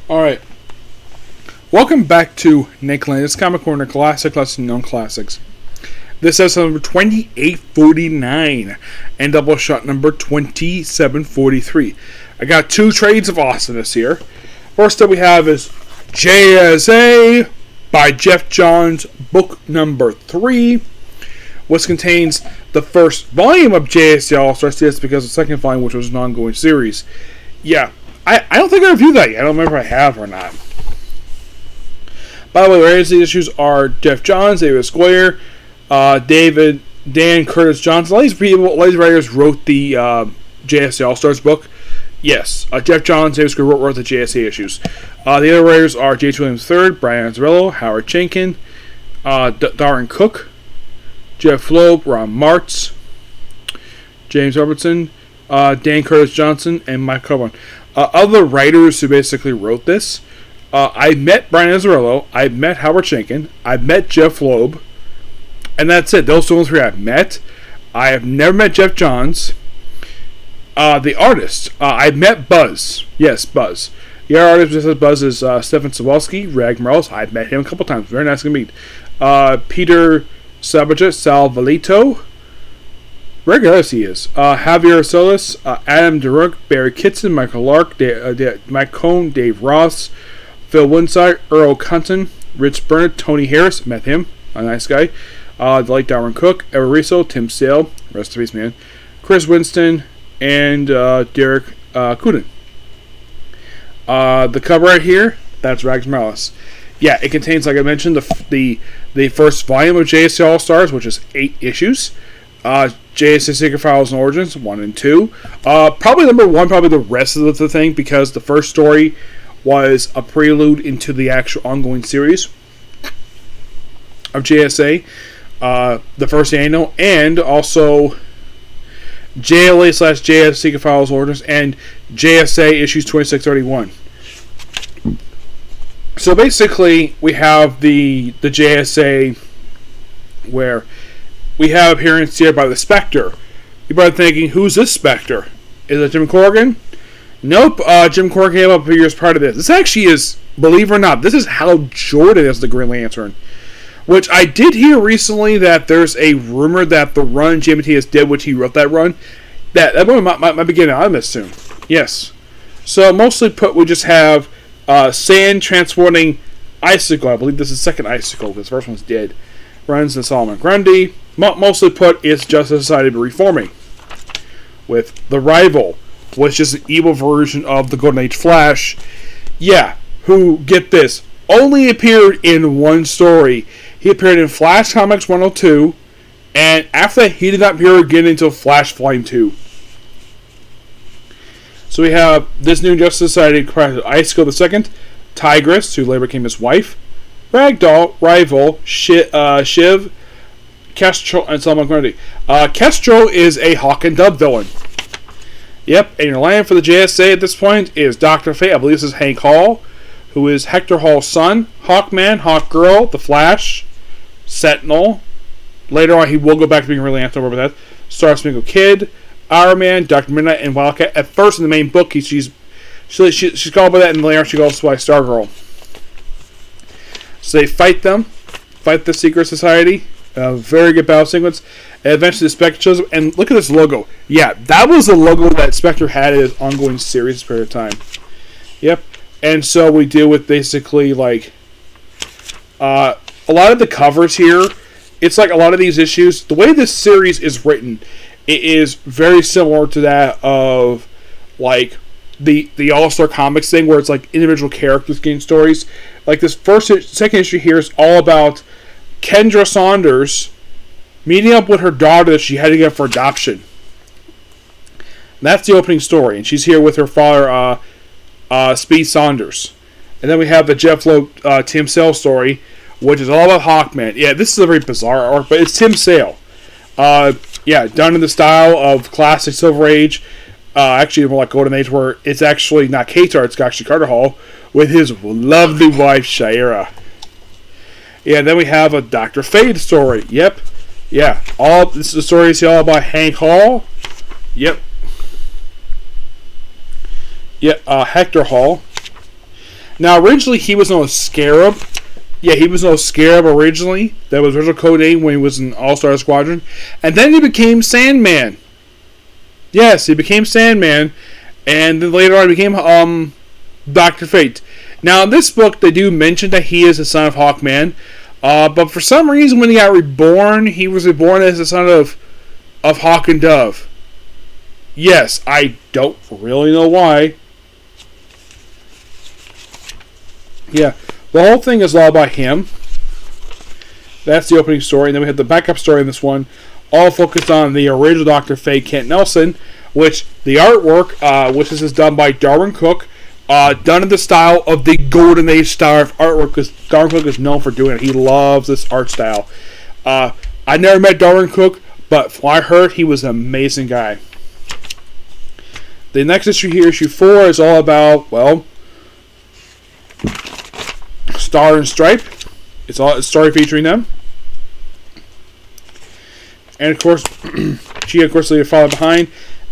Alright. Welcome back to Nick Lenz, Comic Corner Classic, Lesson Known Classics. This is number 2849 and Doubleshot number 2743. I got two trades of awesomeness here. First up we have is JSA by Geoff Johns Book number 3, which contains the first volume of JSA All-Stars. Yes, because the second volume, which was an ongoing series. Yeah, I don't think I reviewed that yet. I don't remember if I have or not. By the way, the writers of the issues are Geoff Johns, David Squire, Dan Curtis Johnson. All these writers wrote the JSA All-Stars book. Yes, Geoff Johns, David Squire wrote the JSA issues. The other writers are J.H. Williams III, Brian Azzarello, Howard Chaykin, Darren Cook, Jeff Loeb, Ron Martz, James Robertson, Dan Curtis Johnson, and Mike Coburn. Other writers who basically wrote this, I met Brian Azzarello, I met Howard Chaykin, I met Jeff Loeb, and that's it. Those are the ones who I've met. I have never met Geoff Johns. The artist, I met Buzz. Yes, Buzz. The other artist besides Buzz is Stefan Sawalski, Rag Morales. I've met him a couple times. Very nice to meet. Peter Sabaja, Sal Valito. Very good as he is. Javier Solis, Adam DeRook, Barry Kitson, Michael Lark, Mike Cohn, Dave Ross, Phil Winside, Earl Cunton, Rich Burnett, Tony Harris. Met him. A nice guy. The late Darren Cook, Evaristo, Tim Sale. Rest in peace, man. Chris Winston, and Derek Kuden. The cover right here, that's Rags Morales. Yeah, it contains, like I mentioned, the first volume of JSA All-Stars, which is 8 issues. JSA Secret Files and Origins, 1 and 2. Probably number 1, probably the rest of the thing, because the first story was a prelude into the actual ongoing series of JSA. The first annual, and also JLA/JS Secret Files Orders and JSA issues 2631. So basically, we have the JSA where we have appearance here by the Spectre. You're probably thinking, who's this Spectre? Is it Jim Corrigan? Nope, Jim Corrigan came up a few years prior to this. This actually is, believe it or not, this is Hal Jordan as the Green Lantern. Which I did hear recently that there's a rumor that the run J. Matias did, which he wrote that run, that one might be getting out of this soon. Yes. So mostly put, we just have Sand transporting Icicle. I believe this is the second Icicle, because the first one's dead. Runs in Solomon Grundy. Mostly put, it's Justice Society reforming. With the Rival, which is an evil version of the Golden Age Flash. Yeah, who, get this, only appeared in one story. He appeared in Flash Comics 102, and after that, he did not appear again until Flash Volume 2. So we have this new Justice Society comprised of Icicle II, Tigress, who later became his wife, Ragdoll, Rival, Shiv, Kestrel, and Solomon Grundy. Kestrel is a Hawk and Dove villain. Yep, and your land for the JSA at this point is Dr. Fate. I believe this is Hank Hall, who is Hector Hall's son, Hawkman, Hawkgirl, The Flash, Sentinel. Later on, he will go back to being really over with that. Star Spangled Kid, Iron Man, Dr. Midnight, and Wildcat. At first, in the main book, she's called by that, and later she goes by Stargirl. So they fight the Secret Society. Very good battle sequence. And eventually, the Spectre shows up, and look at this logo. Yeah, that was the logo that Spectre had in his ongoing series period of time. Yep. And so we deal with basically like a lot of the covers here. It's like a lot of these issues. The way this series is written, it is very similar to that of like the All-Star Comics thing, where it's like individual characters getting stories. Like this second issue here is all about Kendra Saunders meeting up with her daughter that she had to get for adoption. And that's the opening story, and she's here with her father. Speed Saunders. And then we have the Jeff Loeb, Tim Sale story, which is all about Hawkman. Yeah, this is a very bizarre art, but it's Tim Sale. Yeah, done in the style of classic Silver Age. Actually, more like Golden Age, where it's actually not K-Tar, it's actually Carter Hall, with his lovely wife, Shaira. Yeah, then we have a Dr. Fate story. Yep. Yeah, this is the story is all about Hank Hall. Yep. Yeah, Hector Hall. Now, originally, he was known as Scarab. Yeah, he was known as Scarab originally. That was his original code name when he was in All-Star Squadron. And then he became Sandman. Yes, he became Sandman. And then later on, he became Dr. Fate. Now, in this book, they do mention that he is the son of Hawkman. But for some reason, when he got reborn, he was reborn as the son of Hawk and Dove. Yes, I don't really know why. Yeah, the whole thing is all about him. That's the opening story. And then we have the backup story in this one, all focused on the original Dr. Fate, Kent Nelson, which the artwork, which is done by Darwin Cook, done in the style of the Golden Age style of artwork, because Darwin Cook is known for doing it. He loves this art style. I never met Darwin Cook, but from what I heard, he was an amazing guy. The next issue here, issue 4, is all about, well, Star and Stripe. It's a story featuring them. And of course, she of course leaves father behind.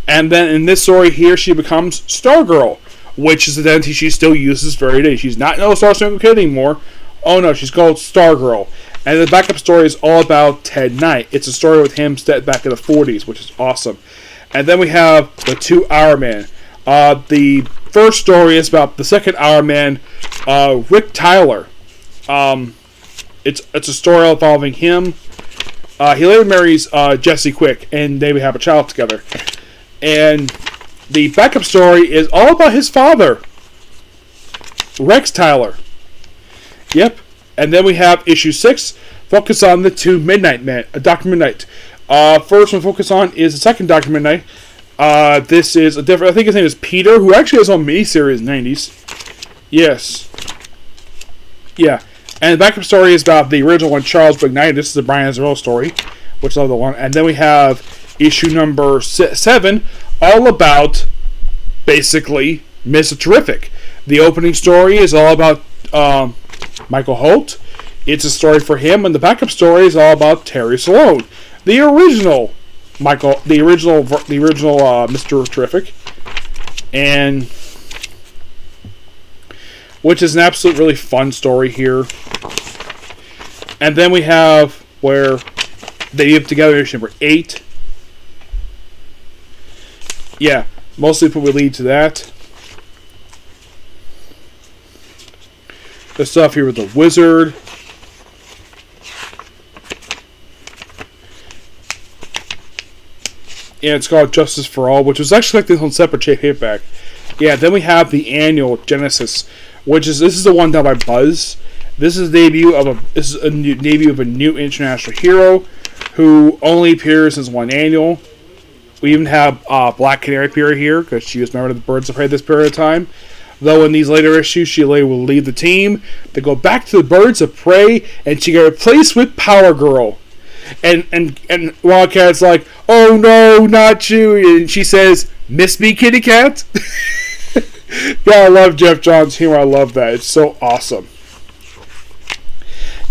And then in this story here, she becomes Stargirl, which is the identity she still uses very day. She's not no Star Spangled Kid anymore. Oh no, she's called Stargirl. And the backup story is all about Ted Knight. It's a story with him set back in the 40s, which is awesome. And then we have the 2 Hour Man. The first story is about the second Hour Man, Rick Tyler. It's a story involving him. He later marries Jesse Quick, and they would have a child together. And the backup story is all about his father, Rex Tyler. Yep. And then we have issue 6, focus on the 2 Midnight Men, Dr. Midnight. First one focus on is the second Dr. Midnight. This is a different, I think his name is Peter, who actually has his own miniseries in the 90s. Yes. Yeah. And the backup story is about the original one, Charles Ignited. This is the Brian Azzarello story, which is the other one. And then we have issue number 7, all about, basically, Mr. Terrific. The opening story is all about Michael Holt. It's a story for him, and the backup story is all about Terry Sloan, the original Mr. Terrific, and which is an absolute really fun story here. And then we have where they live together, issue number 8. Yeah, mostly people would lead to that. The stuff here with the Wizard. Yeah, it's called Justice for All, which was actually like this on separate paperback. Yeah, then we have the annual Genesis, which is this is the one done by Buzz. This is the debut of a new international hero who only appears as one annual. We even have Black Canary appear here because she was a member of the Birds of Prey this period of time. Though in these later issues, she later will leave the team. They go back to the Birds of Prey, and she got replaced with Power Girl. And Wildcat's like, "Oh no, not you!" And she says, "Miss me, kitty cat." Yeah, I love Geoff Johns' humor. I love that. It's so awesome.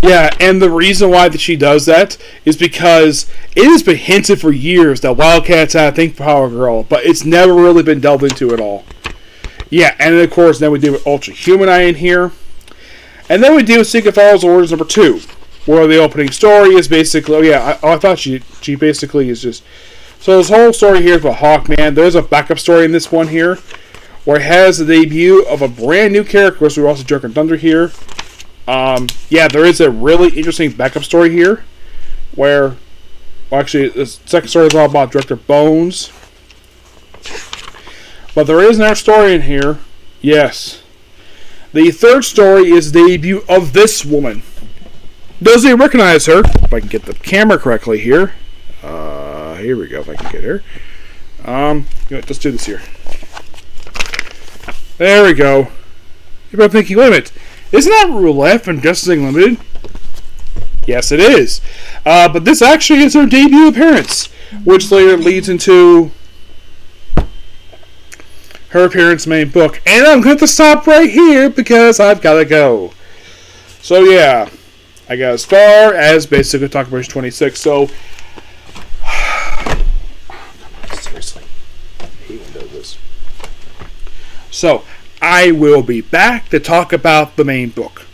Yeah, and the reason why that she does that is because it has been hinted for years that Wildcats had a thing for Power Girl, but it's never really been delved into at all. Yeah, and of course, then we deal with Ultra Human-Eye in here. And then we deal with Secret Falls Orders number 2, where the opening story is basically, I thought she basically is just, so this whole story here is about Hawkman. There's a backup story in this one here, where it has the debut of a brand new character, so we're also Jerk and Thunder here. Yeah, there is a really interesting backup story here, where, well, actually, the second story is all about Director Bones. But there is another story in here. Yes. The third story is the debut of this woman. Does he recognize her? If I can get the camera correctly here. Here we go, if I can get her. Let's do this here. There we go. You're about thinking, wait a minute. Isn't that Roulette from Justice League Limited? Yes, it is. But this actually is her debut appearance, which later leads into her appearance in the main book. And I'm going to stop right here because I've got to go. So yeah, I got as far as basically talking about 26. So, seriously, I hate when it does this. So, I will be back to talk about the main book.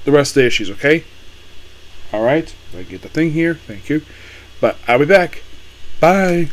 The rest of the issues, okay? Alright, I get the thing here. Thank you. But I'll be back. Bye.